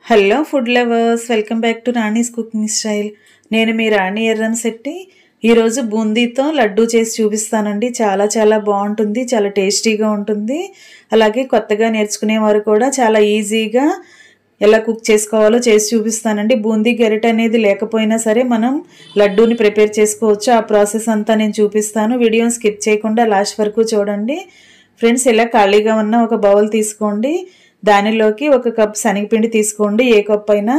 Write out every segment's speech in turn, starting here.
Hello food lovers, welcome back to Rani's cooking style. నేను మీ రాణి ఎర్రనశెట్టి. ఈరోజు బూందీతో లడ్డూ చేసి చూపిస్తానండి. చాలా చాలా బాగుంటుంది, చాలా టేస్టీగా ఉంటుంది. అలాగే కొత్తగా నేర్చుకునేవారు కూడా చాలా ఈజీగా ఎలా కుక్ చేసుకోవాలో చేసి చూపిస్తానండి. బూందీ గరిటె అనేది లేకపోయినా సరే మనం లడ్డూని ప్రిపేర్ చేసుకోవచ్చు. ఆ ప్రాసెస్ అంతా నేను చూపిస్తాను. వీడియోని స్కిప్ చేయకుండా లాస్ట్ వరకు చూడండి. ఫ్రెండ్స్, ఇలా ఖాళీగా ఉన్న ఒక బౌల్ తీసుకోండి. దానిలోకి ఒక కప్ శనగపిండి తీసుకోండి. ఏ కప్ అయినా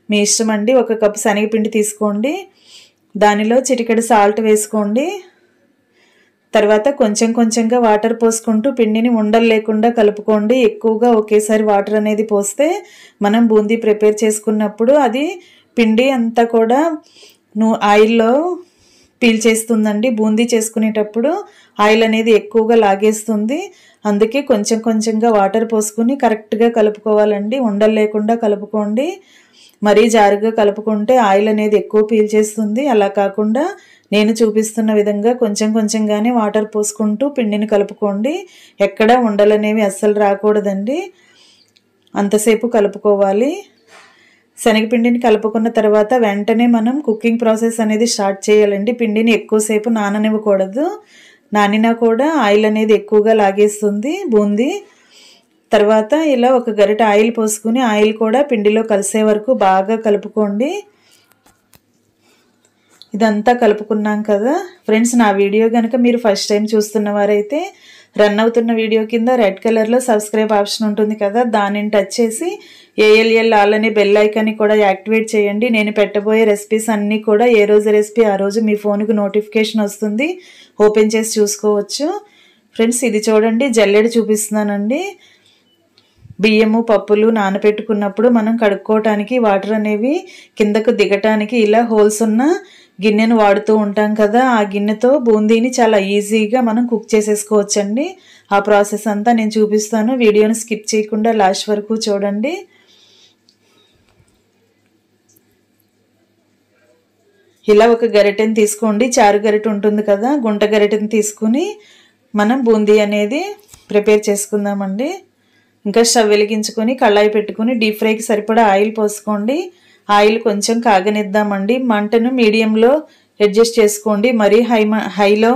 మీ ఇష్టం అండి. ఒక కప్ శనగపిండి తీసుకోండి. దానిలో చిటికెడు సాల్ట్ వేసుకోండి. తర్వాత కొంచెం కొంచెంగా వాటర్ పోసుకుంటూ పిండిని ఉండలు లేకుండా కలుపుకోండి. ఎక్కువగా ఒకేసారి వాటర్ అనేది పోస్తే మనం బూందీ ప్రిపేర్ చేసుకున్నప్పుడు అది పిండి అంతా కూడా ఆయిల్లో పీల్చేస్తుందండి. బూందీ చేసుకునేటప్పుడు ఆయిల్ అనేది ఎక్కువగా లాగేస్తుంది. అందుకే కొంచెం కొంచెంగా వాటర్ పోసుకుని కరెక్ట్గా కలుపుకోవాలండి. ఉండలు లేకుండా కలుపుకోండి. మరీ జారుగా కలుపుకుంటే ఆయిల్ అనేది ఎక్కువ పీల్చేస్తుంది. అలా కాకుండా నేను చూపిస్తున్న విధంగా కొంచెం కొంచెంగానే వాటర్ పోసుకుంటూ పిండిని కలుపుకోండి. ఎక్కడ ఉండలు అనేవి అస్సలు రాకూడదండి. అంతసేపు కలుపుకోవాలి. శనగపిండిని కలుపుకున్న తర్వాత వెంటనే మనం కుకింగ్ ప్రాసెస్ అనేది స్టార్ట్ చేయాలండి. పిండిని ఎక్కువసేపు నాననివ్వకూడదు. నానినా కూడా ఆయిల్ అనేది ఎక్కువగా లాగేస్తుంది బూందీ. తర్వాత ఇలా ఒక గరిట ఆయిల్ పోసుకుని ఆయిల్ కూడా పిండిలో కలిసే వరకు బాగా కలుపుకోండి. ఇదంతా కలుపుకున్నాం కదా ఫ్రెండ్స్. నా వీడియో కనుక మీరు ఫస్ట్ టైం చూస్తున్నవారైతే రన్ అవుతున్న వీడియో కింద రెడ్ కలర్లో సబ్స్క్రైబ్ ఆప్షన్ ఉంటుంది కదా, దానిని టచ్ చేసి ఏఎల్ఎల్ ఆల్ అనే బెల్ ఐకాన్ని కూడా యాక్టివేట్ చేయండి. నేను పెట్టబోయే రెసిపీస్ అన్నీ కూడా ఏ రోజు రెసిపీ ఆ రోజు మీ ఫోన్కి నోటిఫికేషన్ వస్తుంది. ఓపెన్ చేసి చూసుకోవచ్చు. ఫ్రెండ్స్, ఇది చూడండి, జల్లెడ చూపిస్తున్నానండి. బియ్యము పప్పులు నానబెట్టుకున్నప్పుడు మనం కడుక్కోవటానికి వాటర్ అనేవి కిందకు దిగటానికి ఇలా హోల్స్ ఉన్న గిన్నెను వాడుతూ ఉంటాం కదా. ఆ గిన్నెతో బూందీని చాలా ఈజీగా మనం కుక్ చేసేసుకోవచ్చండి. ఆ ప్రాసెస్ అంతా నేను చూపిస్తాను. వీడియోని స్కిప్ చేయకుండా లాస్ట్ వరకు చూడండి. ఇలా ఒక గరిటెని తీసుకోండి. చారు గరిటె ఉంటుంది కదా, గుంట గరిటెని తీసుకుని మనం బూందీ అనేది ప్రిపేర్ చేసుకుందామండి. ఇంకా స్టవ్ వెలిగించుకొని కళాయి పెట్టుకుని డీప్ ఫ్రైకి సరిపడా ఆయిల్ పోసుకోండి. ఆయిల్ కొంచెం కాగనిద్దామండి. మంటను మీడియంలో అడ్జస్ట్ చేసుకోండి. మరీ హైలో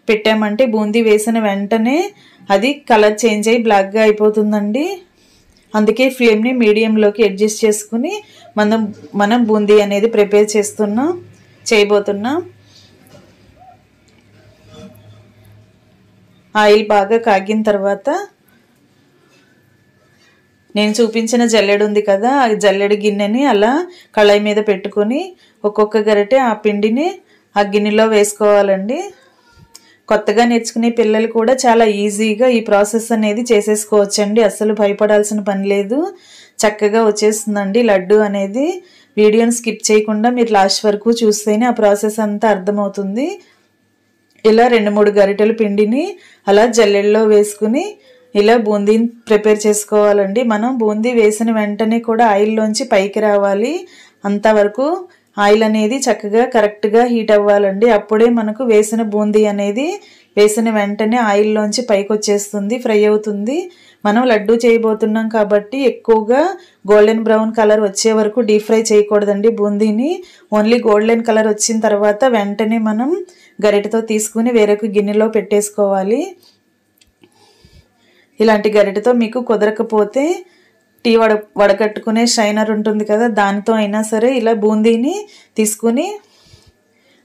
పెట్టామంటే బూందీ వేసిన వెంటనే అది కలర్ చేంజ్ అయ్యి బ్లాక్గా అయిపోతుందండి. అందుకే ఫ్లేమ్ని మీడియంలోకి అడ్జస్ట్ చేసుకుని మనం బూందీ అనేది ప్రిపేర్ చేయబోతున్నాం. ఆయిల్ బాగా కాగిన తర్వాత నేను చూపించిన జల్లెడ ఉంది కదా, ఆ జల్లెడ గిన్నెని అలా కళాయి మీద పెట్టుకొని ఒక్కొక్క గరిటె ఆ పిండిని ఆ గిన్నెలో వేసుకోవాలండి. కొత్తగా నేర్చుకునే పిల్లలు కూడా చాలా ఈజీగా ఈ ప్రాసెస్ అనేది చేసేసుకోవచ్చండి. అస్సలు భయపడాల్సిన పని లేదు. చక్కగా వచ్చేస్తుందండి లడ్డు అనేది. వీడియోని స్కిప్ చేయకుండా మీరు లాస్ట్ వరకు చూస్తేనే ఆ ప్రాసెస్ అంతా అర్థమవుతుంది. ఇలా 2-3 గరిటెల పిండిని అలా జల్లెడలో వేసుకుని ఇలా బూందీని ప్రిపేర్ చేసుకోవాలండి. మనం బూందీ వేసిన వెంటనే కూడా ఆయిల్లోంచి పైకి రావాలి. అంతవరకు ఆయిల్ అనేది చక్కగా కరెక్ట్గా హీట్ అవ్వాలండి. అప్పుడే మనకు వేసిన బూందీ అనేది వేసిన వెంటనే ఆయిల్లోంచి పైకి వచ్చేస్తుంది, ఫ్రై అవుతుంది. మనం లడ్డు చేయబోతున్నాం కాబట్టి ఎక్కువగా గోల్డెన్ బ్రౌన్ కలర్ వచ్చే వరకు డీప్ ఫ్రై చేయకూడదండి బూందీని. ఓన్లీ గోల్డెన్ కలర్ వచ్చిన తర్వాత వెంటనే మనం గరిటెతో తీసుకుని వేరొక గిన్నెలో పెట్టేసుకోవాలి. ఇలాంటి గరిటెతో మీకు కుదరకపోతే టీ వడకట్టుకునే షైనర్ ఉంటుంది కదా, దానితో అయినా సరే ఇలా బూందీని తీసుకుని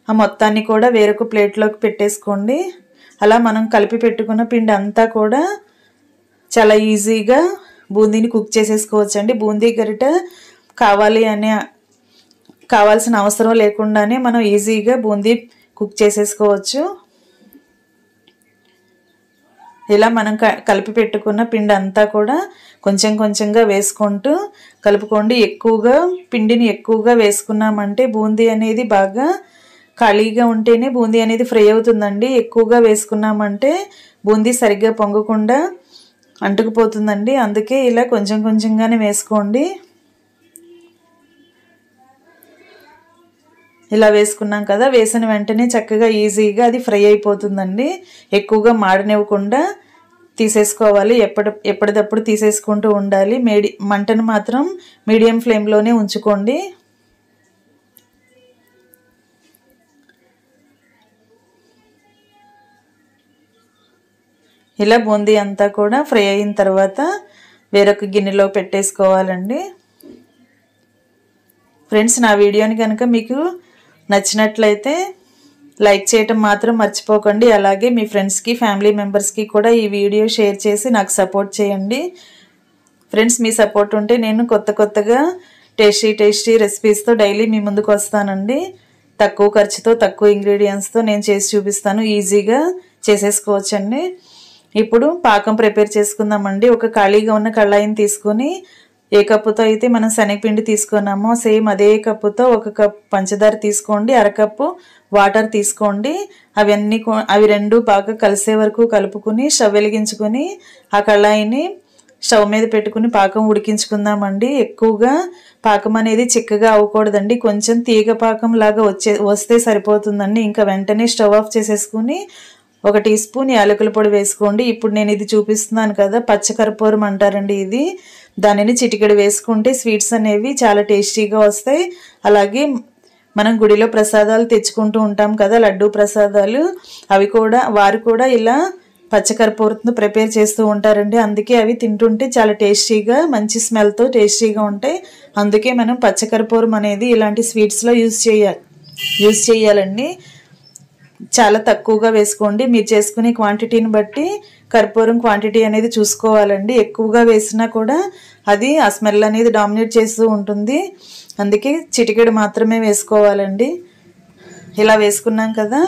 ఆ మొత్తాన్ని కూడా వేరొక ప్లేట్లోకి పెట్టేసుకోండి. అలా మనం కలిపి పెట్టుకున్న పిండి అంతా కూడా చాలా ఈజీగా బూందీని కుక్ చేసేసుకోవచ్చండి. బూందీ గరిటె కావాల్సిన అవసరం లేకుండానే మనం ఈజీగా బూందీ కుక్ చేసేసుకోవచ్చు. ఇలా మనం కలిపి పెట్టుకున్న పిండి అంతా కూడా కొంచెం కొంచెంగా వేసుకుంటూ కలుపుకోండి. పిండిని ఎక్కువగా వేసుకున్నామంటే బూందీ అనేది బాగా ఖాళీగా ఉంటేనే బూందీ అనేది ఫ్రై అవుతుందండి. ఎక్కువగా వేసుకున్నామంటే బూందీ సరిగ్గా పొంగకుండా అంటుకుపోతుందండి. అందుకే ఇలా కొంచెం కొంచెంగానే వేసుకోండి. ఇలా వేసుకున్నాం కదా, వేసిన వెంటనే చక్కగా ఈజీగా అది ఫ్రై అయిపోతుందండి. ఎక్కువగా మాడనివ్వకుండా తీసేసుకోవాలి. ఎప్పటిదప్పుడు తీసేసుకుంటూ ఉండాలి. మంటను మాత్రం మీడియం ఫ్లేమ్లోనే ఉంచుకోండి. ఇలా బూందీ అంతా కూడా ఫ్రై అయిన తర్వాత వేరొక గిన్నెలో పెట్టేసుకోవాలండి. ఫ్రెండ్స్, నా వీడియోని కనుక మీకు నచ్చినట్లయితే లైక్ చేయటం మాత్రం మర్చిపోకండి. అలాగే మీ ఫ్రెండ్స్కి, ఫ్యామిలీ మెంబర్స్కి కూడా ఈ వీడియో షేర్ చేసి నాకు సపోర్ట్ చేయండి. ఫ్రెండ్స్, మీ సపోర్ట్ ఉంటే నేను కొత్తగా టేస్టీ రెసిపీస్తో డైలీ మీ ముందుకు వస్తానండి. తక్కువ ఖర్చుతో, తక్కువ ఇంగ్రీడియంట్స్తో నేను చేసి చూపిస్తాను. ఈజీగా చేసేసుకోవచ్చండి. ఇప్పుడు పాకం ప్రిపేర్ చేసుకుందామండి. ఒక ఖాళీగా ఉన్న కళాయిని తీసుకొని ఏ కప్పుతో అయితే మనం శనగపిండి తీసుకున్నామో సేమ్ అదే కప్పుతో 1 కప్ పంచదార తీసుకోండి. అరకప్పు వాటర్ తీసుకోండి. అవి రెండు బాగా కలిసే వరకు కలుపుకుని స్టవ్ వెలిగించుకొని ఆ కళాయిని స్టవ్ మీద పెట్టుకుని పాకం ఉడికించుకుందామండి. ఎక్కువగా పాకం అనేది చిక్కగా అవ్వకూడదండి. కొంచెం తీగ పాకం లాగా వస్తే సరిపోతుందండి. ఇంకా వెంటనే స్టవ్ ఆఫ్ చేసేసుకుని 1 టీ స్పూన్ యాలకుల పొడి వేసుకోండి. ఇప్పుడు నేను ఇది చూపిస్తున్నాను కదా, పచ్చకర్పూరం అంటారండి ఇది. దానిని చిటికెడు వేసుకుంటే స్వీట్స్ అనేవి చాలా టేస్టీగా వస్తాయి. అలాగే మనం గుడిలో ప్రసాదాలు తెచ్చుకుంటూ ఉంటాం కదా, లడ్డూ ప్రసాదాలు, వారు కూడా ఇలా పచ్చకర్పూరంతో ప్రిపేర్ చేస్తూ ఉంటారండి. అందుకే అవి తింటుంటే చాలా టేస్టీగా, మంచి స్మెల్తో టేస్టీగా ఉంటాయి. అందుకే మనం పచ్చకర్పూరం అనేది ఇలాంటి స్వీట్స్లో యూజ్ చేయాలండి. చాలా తక్కువగా వేసుకోండి. మీరు చేసుకునే క్వాంటిటీని బట్టి కర్పూరం క్వాంటిటీ అనేది చూసుకోవాలండి. ఎక్కువగా వేసినా కూడా అది ఆ స్మెల్ అనేది డామినేట్ చేస్తూ ఉంటుంది. అందుకే చిటికెడు మాత్రమే వేసుకోవాలండి. ఇలా వేసుకున్నాం కదా,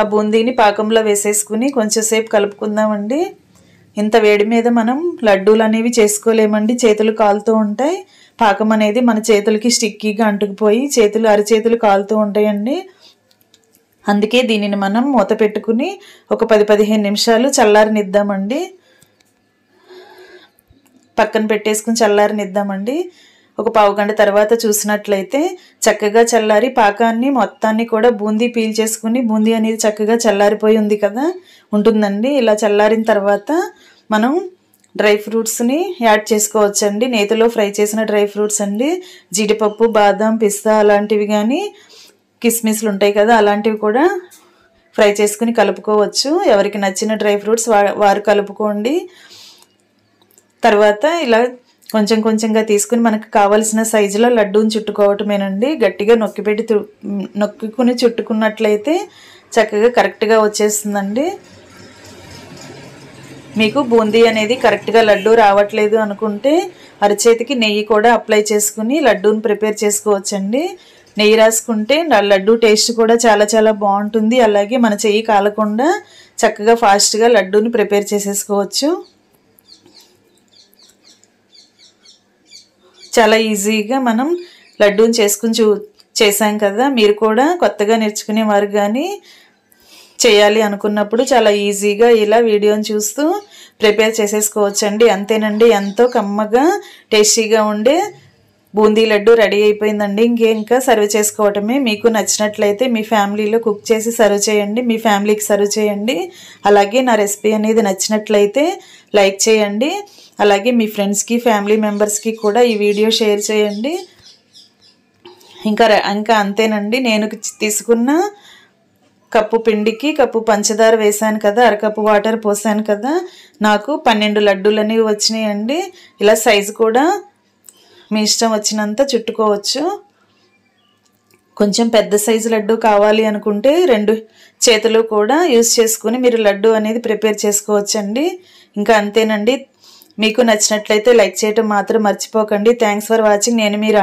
ఆ బూందీని పాకంలో వేసేసుకుని కొంచెంసేపు కలుపుకుందామండి. ఇంత వేడి మీద మనం లడ్డూలు అనేవి చేసుకోలేమండి. చేతులు కాలుతూ ఉంటాయి. పాకం అనేది మన చేతులకి స్టిక్కీగా అంటుకుపోయి అరచేతులు కాలుతూ ఉంటాయండి. అందుకే దీనిని మనం మూత పెట్టుకుని ఒక 10-15 నిమిషాలు చల్లారనిద్దామండి. పక్కన పెట్టేసుకుని చల్లారనిద్దామండి. ఒక పావు గంట తర్వాత చూసినట్లయితే చక్కగా చల్లారి పాకాన్ని మొత్తాన్ని కూడా బూందీ పీల్చేసుకుని బూందీ అనేది చక్కగా చల్లారిపోయి ఉంటుందండి. ఇలా చల్లారిన తర్వాత మనం డ్రై ఫ్రూట్స్ని యాడ్ చేసుకోవచ్చండి. నేతిలో ఫ్రై చేసిన డ్రై ఫ్రూట్స్ అండి. జీడిపప్పు, బాదం, పిస్తా అలాంటివి కానీ, కిస్మిస్లు ఉంటాయి కదా, అలాంటివి కూడా ఫ్రై చేసుకుని కలుపుకోవచ్చు. ఎవరికి నచ్చిన డ్రై ఫ్రూట్స్ వారు కలుపుకోండి. తర్వాత ఇలా కొంచెంగా తీసుకుని మనకు కావాల్సిన సైజులో లడ్డూని చుట్టుకోవటమేనండి. గట్టిగా నొక్కుని చుట్టుకున్నట్లయితే చక్కగా కరెక్ట్గా వచ్చేస్తుందండి. మీకు బూందీ అనేది కరెక్ట్గా లడ్డూ రావట్లేదు అనుకుంటే అరచేతికి నెయ్యి కూడా అప్లై చేసుకుని లడ్డూని ప్రిపేర్ చేసుకోవచ్చండి. నెయ్యి రాసుకుంటే లడ్డూ టేస్ట్ కూడా చాలా బాగుంటుంది. అలాగే మన చెయ్యి కాలకుండా చక్కగా ఫాస్ట్గా లడ్డూని ప్రిపేర్ చేసేసుకోవచ్చు. చాలా ఈజీగా మనం లడ్డూని చేసాం కదా. మీరు కూడా కొత్తగా నేర్చుకునేవారు కానీ చేయాలి అనుకున్నప్పుడు చాలా ఈజీగా ఇలా వీడియోని చూస్తూ ప్రిపేర్ చేసేసుకోవచ్చండి. అంతేనండి, ఎంతో కమ్మగా టేస్టీగా ఉండే బూందీ లడ్డు రెడీ అయిపోయిందండి. ఇంకా సర్వ్ చేసుకోవటమే. మీకు నచ్చినట్లయితే మీ ఫ్యామిలీలో కుక్ చేసి సర్వ్ చేయండి, మీ ఫ్యామిలీకి సర్వ్ చేయండి. అలాగే నా రెసిపీ అనేది నచ్చినట్లయితే లైక్ చేయండి. అలాగే మీ ఫ్రెండ్స్కి, ఫ్యామిలీ మెంబర్స్కి కూడా ఈ వీడియో షేర్ చేయండి. ఇంకా అంతేనండి. నేను తీసుకున్న కప్పు పిండికి కప్పు పంచదార వేసాను కదా, అరకప్పు వాటర్ పోసాను కదా, నాకు 12 లడ్డూలు అనేవి వచ్చినాయండి. ఇలా సైజు కూడా మీ ఇష్టం వచ్చినంత చుట్టుకోవచ్చు. కొంచెం పెద్ద సైజు లడ్డు కావాలి అనుకుంటే 2 చేతులు కూడా యూజ్ చేసుకుని మీరు లడ్డు అనేది ప్రిపేర్ చేసుకోవచ్చండి. ఇంకా అంతేనండి. మీకు నచ్చినట్లయితే లైక్ చేయటం మాత్రం మర్చిపోకండి. Thanks for watching. నేను మీ